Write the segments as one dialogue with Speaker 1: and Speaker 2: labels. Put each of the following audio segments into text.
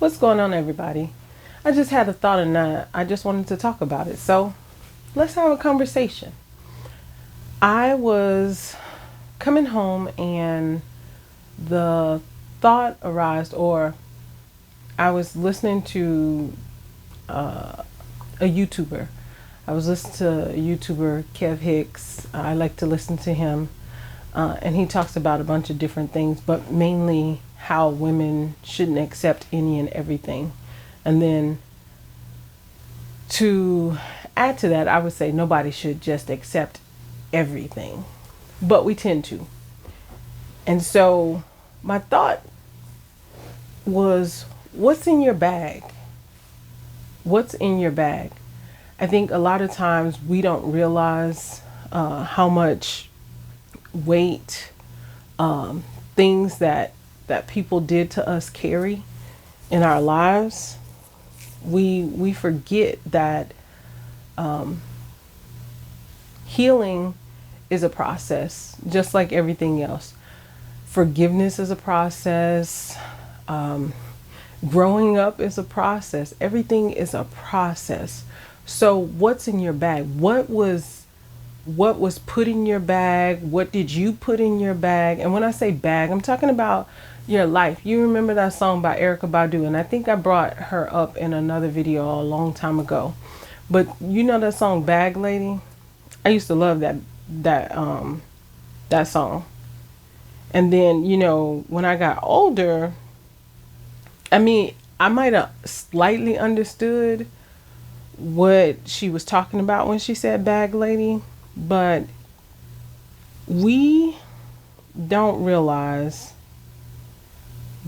Speaker 1: What's going on, everybody? I just had a thought and I just wanted to talk about it. So let's have a conversation. I was coming home and the thought arose, or I was listening to a YouTuber. I was listening to a YouTuber, Kev Hicks. I like to listen to him. And he talks about a bunch of different things, but mainly how women shouldn't accept any and everything. And then to add to that, I would say nobody should just accept everything, but we tend to. And so my thought was, what's in your bag? What's in your bag? I think a lot of times we don't realize how much weight things that people did to us carry in our lives. We forget that healing is a process, just like everything else. Forgiveness is a process. Growing up is a process. Everything is a process. So what's in your bag? What was put in your bag? What did you put in your bag? And when I say bag, I'm talking about your life. You remember that song by Erykah Badu, and I think I brought her up in another video a long time ago. But you know that song Bag Lady? I used to love that song. And then, when I got older, I mean, I might have slightly understood what she was talking about when she said bag lady, but we don't realize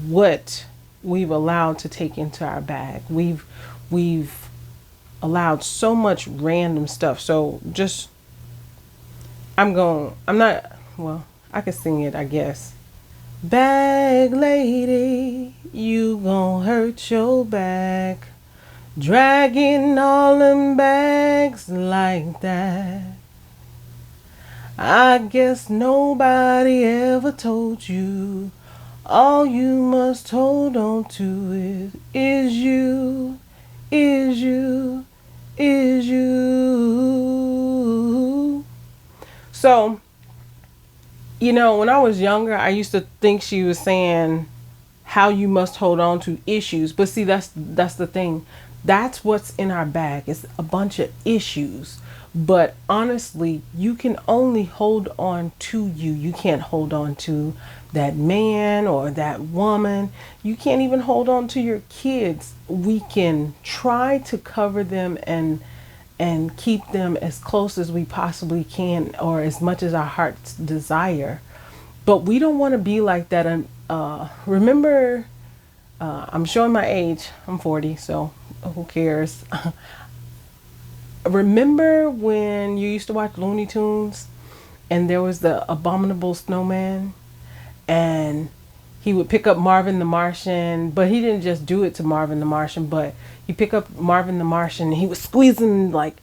Speaker 1: what we've allowed to take into our bag. We've allowed so much random stuff. So just I'm not, well, I can sing it, I guess. Bag lady, you gon' hurt your back, dragging all them bags like that. I guess nobody ever told you all you must hold on to is you, is you, is you. So, when I was younger, I used to think she was saying how you must hold on to issues. But see, that's the thing. That's what's in our bag. It's a bunch of issues. But honestly, you can only hold on to you. You can't hold on to that man or that woman. You can't even hold on to your kids. We can try to cover them and keep them as close as we possibly can, or as much as our hearts desire. But we don't want to be like that. And remember, I'm showing my age. I'm 40, so who cares? Remember when you used to watch Looney Tunes and there was the abominable snowman, and he would pick up Marvin the Martian, but he didn't just do it to Marvin the Martian, but he pick up Marvin the Martian and he was squeezing like,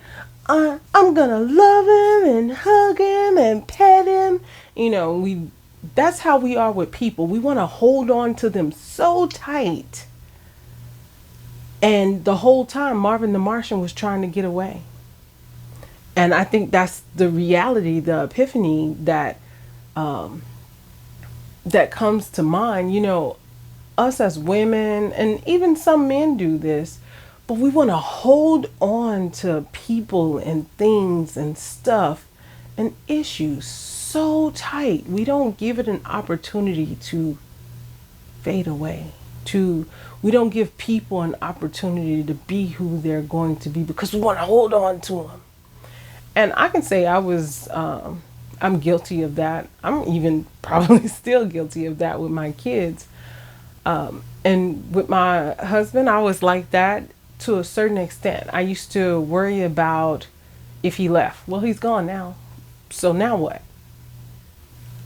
Speaker 1: I'm gonna love him and hug him and pet him. That's how we are with people. We want to hold on to them so tight. And the whole time Marvin the Martian was trying to get away. And I think that's the reality, the epiphany that comes to mind. Us as women, and even some men do this, but we want to hold on to people and things and stuff and issues so tight. We don't give it an opportunity to fade away. We don't give people an opportunity to be who they're going to be because we want to hold on to them. And I can say I'm guilty of that. I'm even probably still guilty of that with my kids. And with my husband, I was like that to a certain extent. I used to worry about if he left. Well, he's gone now. So now what?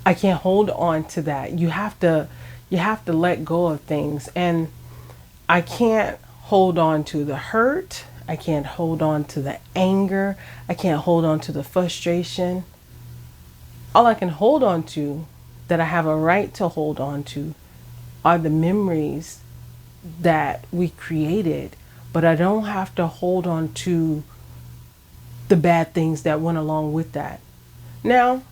Speaker 1: I can't hold on to that. You have to let go of things. And I can't hold on to the hurt. I can't hold on to the anger. I can't hold on to the frustration. All I can hold on to, that I have a right to hold on to, are the memories that we created, but I don't have to hold on to the bad things that went along with that. Now,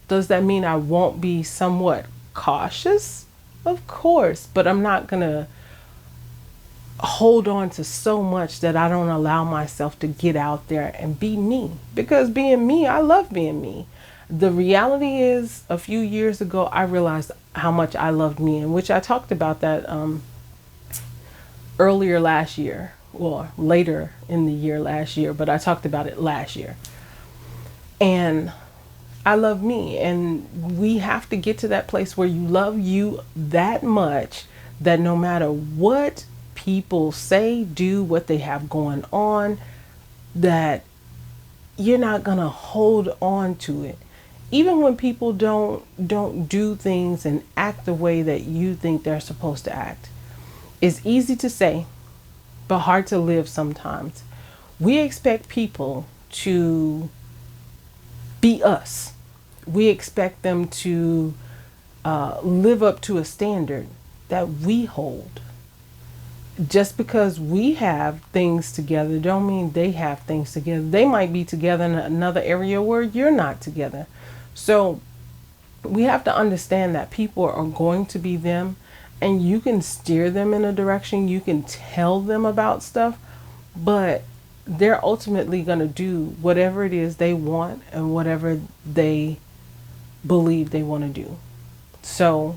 Speaker 1: does that mean I won't be somewhat cautious? Of course, but I'm not going to hold on to so much that I don't allow myself to get out there and be me. Because being me, I love being me. The reality is, a few years ago, I realized how much I loved me, in which I talked about that earlier last year, or later in the year last year, but I talked about it last year. And I love me, and we have to get to that place where you love you that much that no matter what people say, do, what they have going on, that you're not going to hold on to it. Even when people don't do things and act the way that you think they're supposed to act. It's easy to say, but hard to live sometimes. We expect people to be us. We expect them to live up to a standard that we hold. Just because we have things together don't mean they have things together. They might be together in another area where you're not together. So we have to understand that people are going to be them, and you can steer them in a direction. You can tell them about stuff, but they're ultimately going to do whatever it is they want and whatever they believe they want to do. So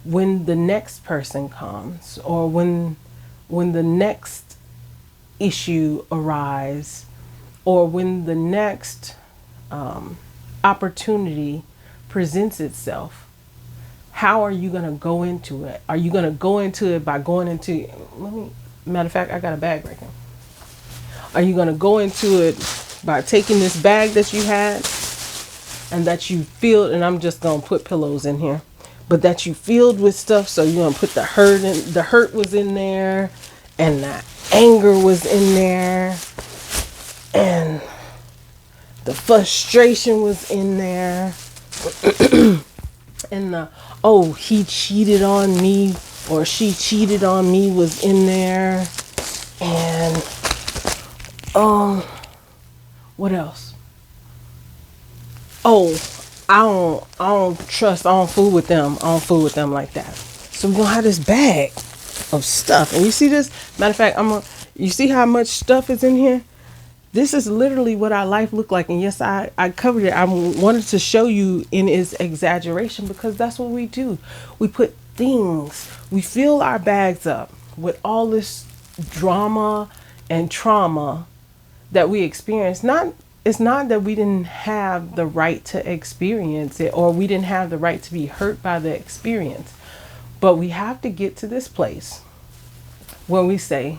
Speaker 1: when the next person comes, or when the next issue arises, or when the next opportunity presents itself, how are you going to go into it? Are you going to go into it by going into, matter of fact, I got a bag right here. Are you going to go into it by taking this bag that you had and that you filled, and I'm just going to put pillows in here, but that you filled with stuff, so you're going to put the hurt in, the hurt was in there, and the anger was in there, and the frustration was in there, and the, oh, he cheated on me, or she cheated on me was in there, and what else? Oh, I don't fool with them. I don't fool with them like that. So we're gonna have this bag of stuff. And you see this? Matter of fact, you see how much stuff is in here? This is literally what our life looked like. And yes, I covered it. I wanted to show you in its exaggeration, because that's what we do. We put things, we fill our bags up with all this drama and trauma that we experience. It's not that we didn't have the right to experience it, or we didn't have the right to be hurt by the experience. But we have to get to this place when we say,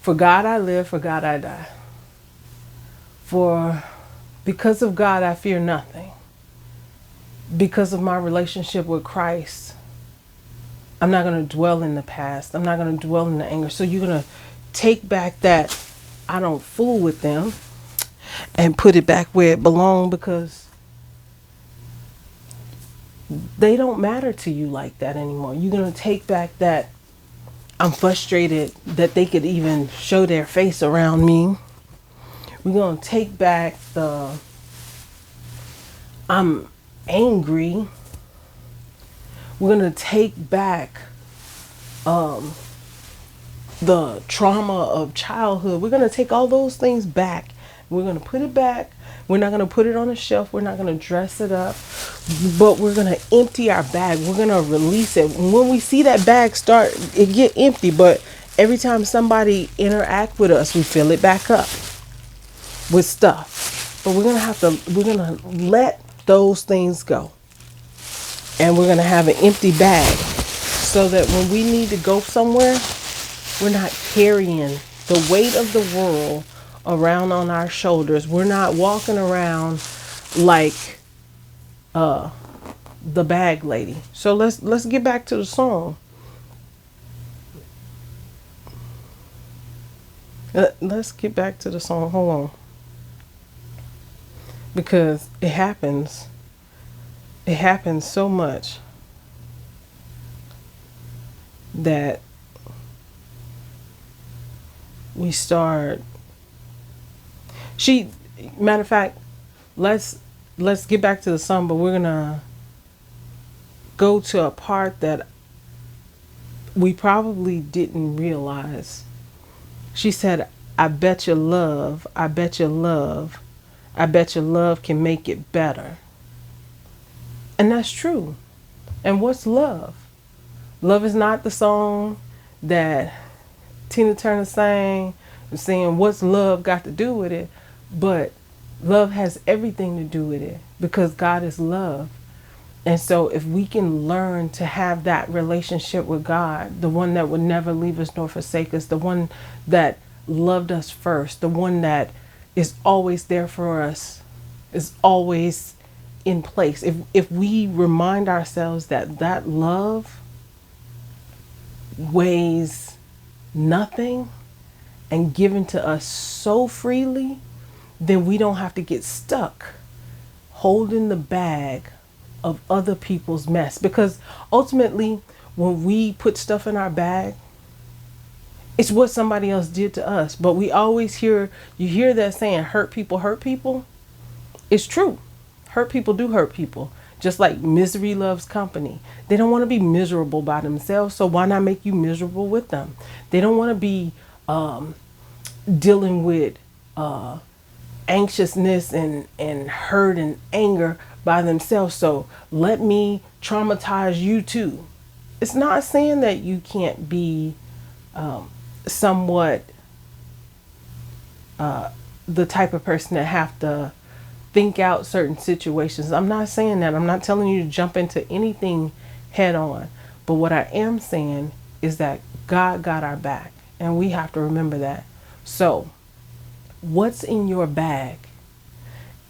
Speaker 1: for God I live, for God I die. Because of God I fear nothing. Because of my relationship with Christ, I'm not going to dwell in the past. I'm not going to dwell in the anger. So you're going to take back that I don't fool with them and put it back where it belongs, because they don't matter to you like that anymore. You're going to take back that I'm frustrated that they could even show their face around me. We're going to take back the I'm angry. We're going to take back the trauma of childhood. We're going to take all those things back. We're going to put it back. We're not going to put it on a shelf. We're not going to dress it up. But we're going to empty our bag. We're going to release it. When we see that bag start, it get empty. But every time somebody interact with us, we fill it back up with stuff. But we're going to let those things go. And we're going to have an empty bag, so that when we need to go somewhere, we're not carrying the weight of the world around on our shoulders. We're not walking around like the bag lady. So let's get back to the song. Let's get back to the song. Hold on. Because it happens so much that we start, she, matter of fact, let's get back to the song, but we're gonna go to a part that we probably didn't realize. She said, I bet your love, I bet your love, I bet your love can make it better. And that's true. And what's love? Love is not the song that Tina Turner sang, saying what's love got to do with it, but love has everything to do with it because God is love. And so if we can learn to have that relationship with God, the one that would never leave us nor forsake us, the one that loved us first, the one that is always there for us, is always in place. If we remind ourselves that that love weighs nothing and given to us so freely, then we don't have to get stuck holding the bag of other people's mess. Because ultimately, when we put stuff in our bag, it's what somebody else did to us. But we always hear, you hear that saying, hurt people hurt people. It's true. Hurt people do hurt people. Just like misery loves company. They don't want to be miserable by themselves, so why not make you miserable with them? They don't want to be dealing with anxiousness and hurt and anger by themselves, so let me traumatize you too. It's not saying that you can't be somewhat the type of person that have to think out certain situations. I'm not saying that. I'm not telling you to jump into anything head on. But what I am saying is that God got our back, and we have to remember that. So, what's in your bag?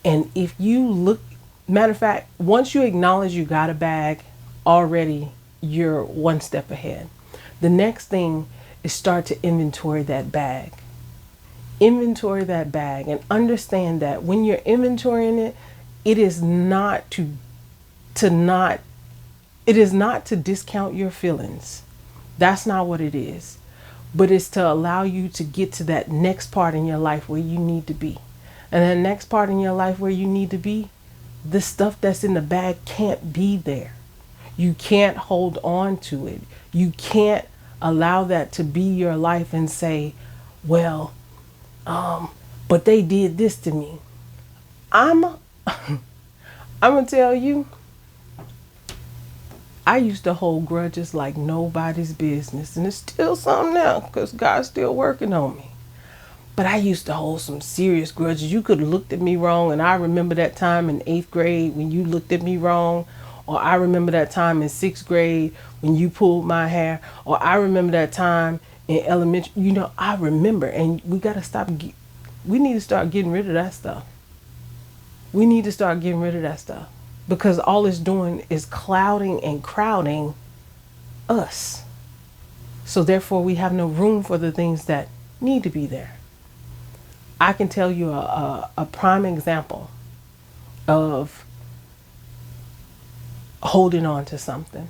Speaker 1: And if you look, matter of fact, once you acknowledge you got a bag, already you're one step ahead. The next thing is start to inventory that bag. Inventory that bag and understand that when you're inventorying it, it is not to discount your feelings. That's not what it is. But it's to allow you to get to that next part in your life where you need to be. And the next part in your life where you need to be, the stuff that's in the bag can't be there. You can't hold on to it. You can't allow that to be your life and say, well, but they did this to me. I'm gonna tell you, I used to hold grudges like nobody's business, and it's still something now because God's still working on me. But I used to hold some serious grudges. You could have looked at me wrong, and I remember that time in 8th grade when you looked at me wrong, or I remember that time in 6th grade when you pulled my hair, or I remember that time in elementary. I remember, and we got to stop. We need to start getting rid of that stuff. We need to start getting rid of that stuff because all it's doing is clouding and crowding us. So therefore, we have no room for the things that need to be there. I can tell you a prime example of holding on to something.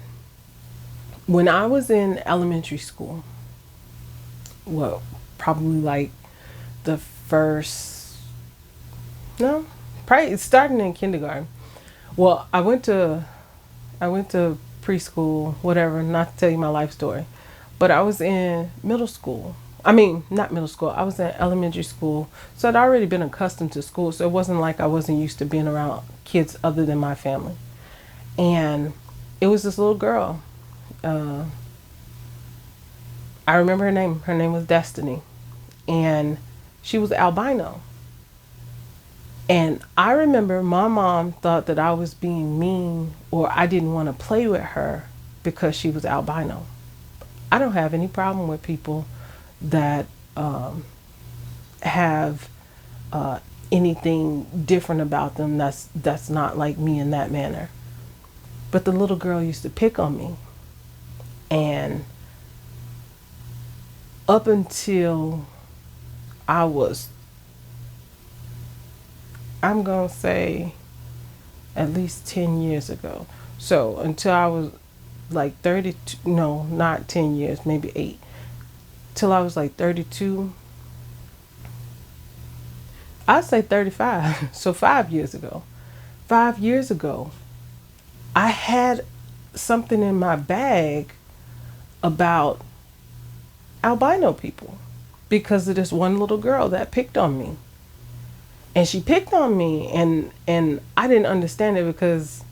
Speaker 1: When I was in elementary school, well, probably like the first, no, probably starting in kindergarten. Well, I went to preschool, whatever, not to tell you my life story, but I was in middle school. I mean, not middle school. I was in elementary school. So I'd already been accustomed to school. So it wasn't like I wasn't used to being around kids other than my family. And it was this little girl. I remember her name. Her name was Destiny. And she was albino. And I remember my mom thought that I was being mean or I didn't want to play with her because she was albino. I don't have any problem with people that have anything different about them that's not like me in that manner. But the little girl used to pick on me. And up until I was, I'm going to say at least 10 years ago. So until I was like 32, no, not 10 years, maybe 8. Till I was like 32, I say 35. So 5 years ago. 5 years ago, I had something in my bag about albino people because of this one little girl that picked on me. And she picked on me, and I didn't understand it because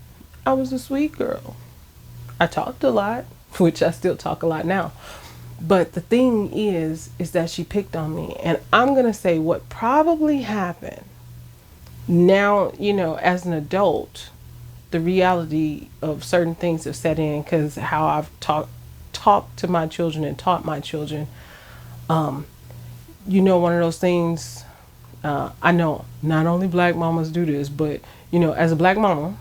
Speaker 1: I was a sweet girl. I talked a lot, which I still talk a lot now. But the thing is that she picked on me. And I'm going to say what probably happened now, as an adult, the reality of certain things have set in because how I've talked to my children and taught my children. One of those things, I know not only black mamas do this, but, as a black mama,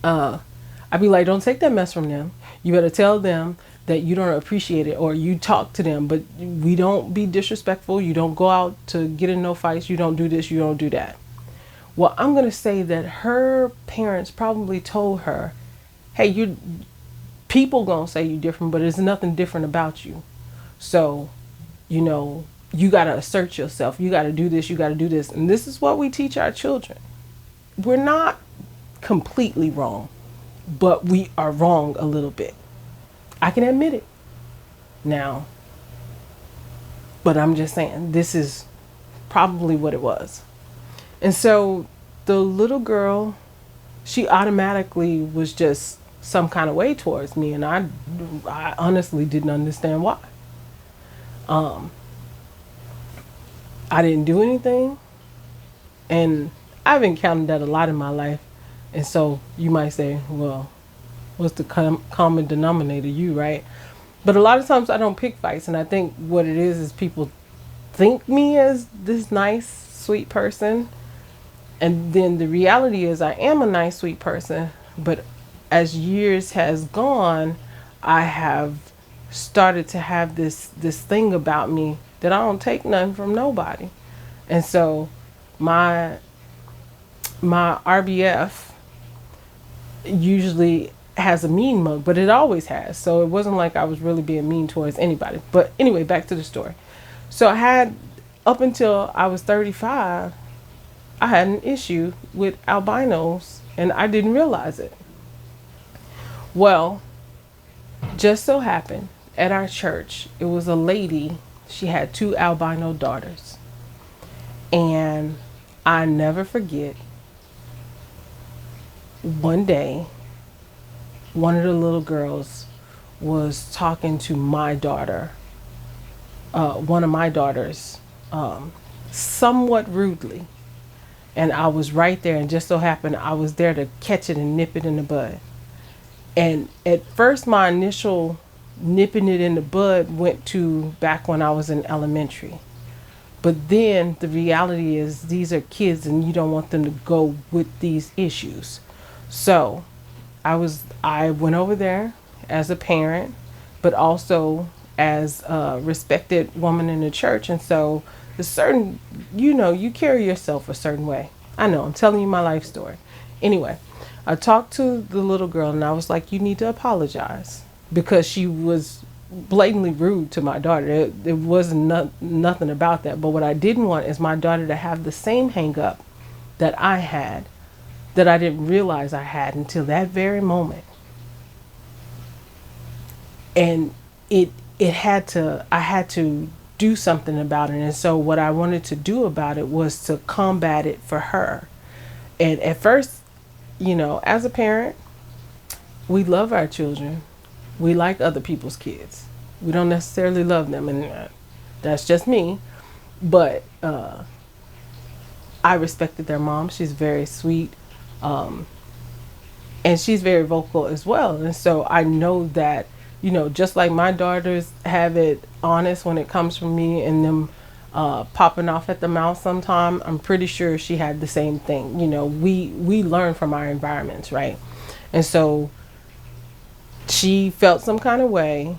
Speaker 1: I'd be like, don't take that mess from them. You better tell them that you don't appreciate it, or you talk to them, but we don't be disrespectful. You don't go out to get in no fights. You don't do this. You don't do that. Well, I'm going to say that her parents probably told her, hey, people going to say you different, but there's nothing different about you. So, you got to assert yourself. You got to do this. You got to do this. And this is what we teach our children. We're not completely wrong, but we are wrong a little bit. I can admit it now, but I'm just saying this is probably what it was. And so the little girl, she automatically was just some kind of way towards me, and I honestly didn't understand why. I didn't do anything, and I've encountered that a lot in my life. And so you might say, well, what's the common denominator? You, right? But a lot of times I don't pick fights, and I think what it is people think me as this nice, sweet person. And then the reality is I am a nice, sweet person, but as years has gone, I have started to have this thing about me that I don't take nothing from nobody. And so my RBF usually has a mean mug, but it always has. So it wasn't like I was really being mean towards anybody. But anyway, back to the story. So I had, up until I was 35, I had an issue with albinos, and I didn't realize it. Well, just so happened at our church, it was a lady, she had 2 albino daughters. And I never forget, one day, one of the little girls was talking to my daughter, one of my daughters, somewhat rudely. And I was right there, and just so happened I was there to catch it and nip it in the bud. And at first, my initial nipping it in the bud went to back when I was in elementary. But then the reality is these are kids, and you don't want them to go with these issues. So I went over there as a parent, but also as a respected woman in the church. And so the certain, you carry yourself a certain way. I know, I'm telling you my life story. Anyway, I talked to the little girl, and I was like, you need to apologize, because she was blatantly rude to my daughter. It wasn't nothing about that. But what I didn't want is my daughter to have the same hang up that I had, that I didn't realize I had until that very moment. And I had to do something about it. And so what I wanted to do about it was to combat it for her. And at first, as a parent, we love our children. We like other people's kids. We don't necessarily love them, and that's just me. But I respected their mom. She's very sweet. And she's very vocal as well. And so I know that, just like my daughters have it honest when it comes from me and them popping off at the mouth sometime, I'm pretty sure she had the same thing. We learn from our environments, right? And so she felt some kind of way,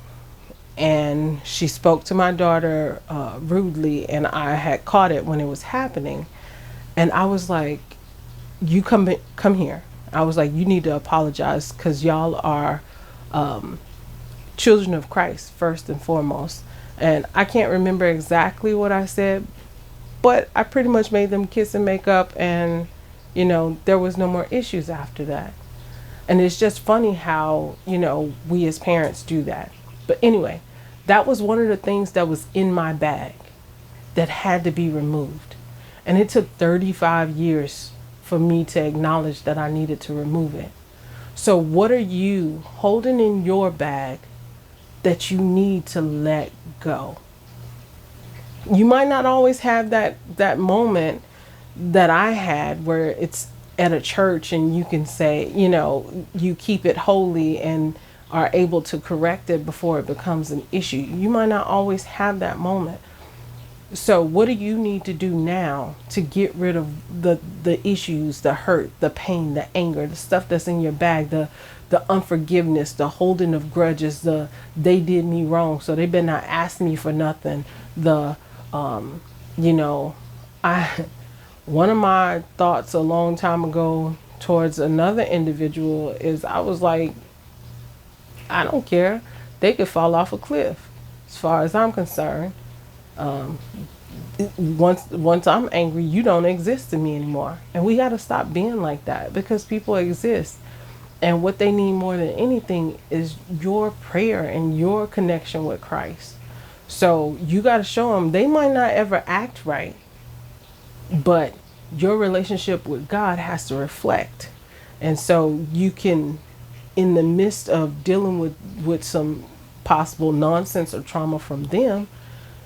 Speaker 1: and she spoke to my daughter rudely, and I had caught it when it was happening. And I was like, you come here. I was like, you need to apologize, because y'all are children of Christ first and foremost. And I can't remember exactly what I said, But I pretty much made them kiss and make up, and there was no more issues after that. And it's just funny how, we as parents do that. But anyway, that was one of the things that was in my bag that had to be removed. And it took 35 years for me to acknowledge that I needed to remove it. So, what are you holding in your bag that you need to let go? You might not always have that moment that I had where it's at a church and you can say, you keep it holy and are able to correct it before it becomes an issue. You might not always have that moment. So what do you need to do now to get rid of the issues, the hurt, the pain, the anger, the stuff that's in your bag, the unforgiveness, the holding of grudges, the they did me wrong, so they better not ask me for nothing. The I one of my thoughts a long time ago towards another individual is I was like, I don't care. They could fall off a cliff as far as I'm concerned. Once I'm angry, you don't exist to me anymore. And we got to stop being like that, because people exist. And what they need more than anything is your prayer and your connection with Christ. So you got to show them. They might not ever act right, but your relationship with God has to reflect. And so you can, in the midst of dealing with some possible nonsense or trauma from them,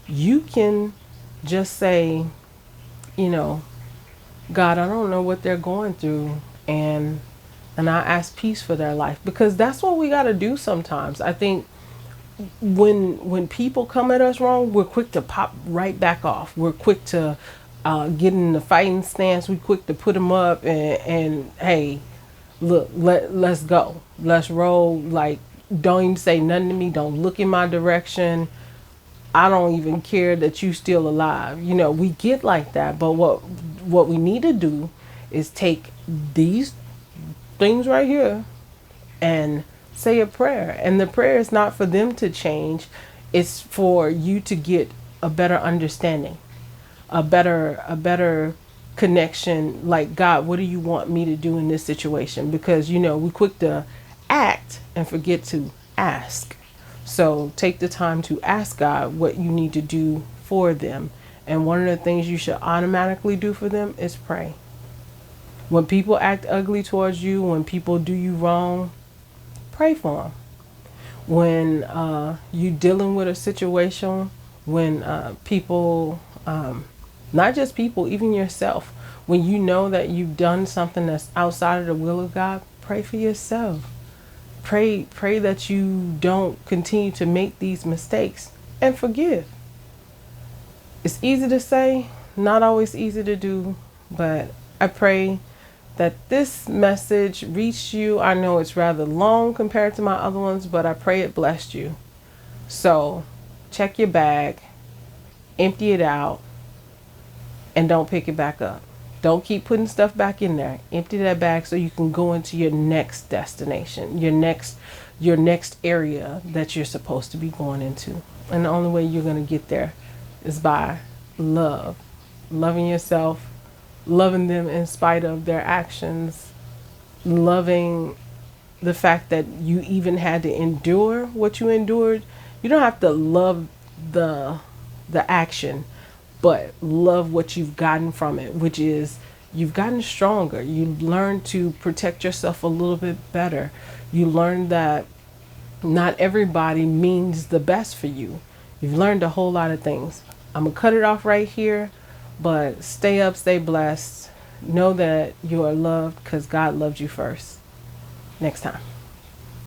Speaker 1: you can just say, God, I don't know what they're going through, and I ask peace for their life, because that's what we got to do sometimes. I think when people come at us wrong, we're quick to pop right back off. We're quick to get in the fighting stance. We're quick to put them up and hey, look, let's go. Let's roll. Like, don't even say nothing to me. Don't look in my direction. I don't even care that you still alive. We get like that. But what we need to do is take these things right here and say a prayer. And the prayer is not for them to change. It's for you to get a better understanding, a better connection. Like, God, what do you want me to do in this situation? Because, we quick to act and forget to ask. So take the time to ask God what you need to do for them. And one of the things you should automatically do for them is pray. When people act ugly towards you, when people do you wrong, pray for them. When you dealing with a situation, when people, not just people, even yourself, when you know that you've done something that's outside of the will of God, pray for yourself. Pray that you don't continue to make these mistakes, and forgive. It's easy to say, not always easy to do, but I pray that this message reached you. I know it's rather long compared to my other ones, but I pray it blessed you. So check your bag, empty it out, and don't pick it back up. Don't keep putting stuff back in there. Empty that bag so you can go into your next destination, your next area that you're supposed to be going into. And the only way you're going to get there is by loving yourself, loving them in spite of their actions, loving the fact that you even had to endure what you endured. You don't have to love the action, but love what you've gotten from it, which is you've gotten stronger. You learn to protect yourself a little bit better. You learn that not everybody means the best for you. You've learned a whole lot of things. I'm going to cut it off right here, but stay up, stay blessed. Know that you are loved because God loved you first. Next time.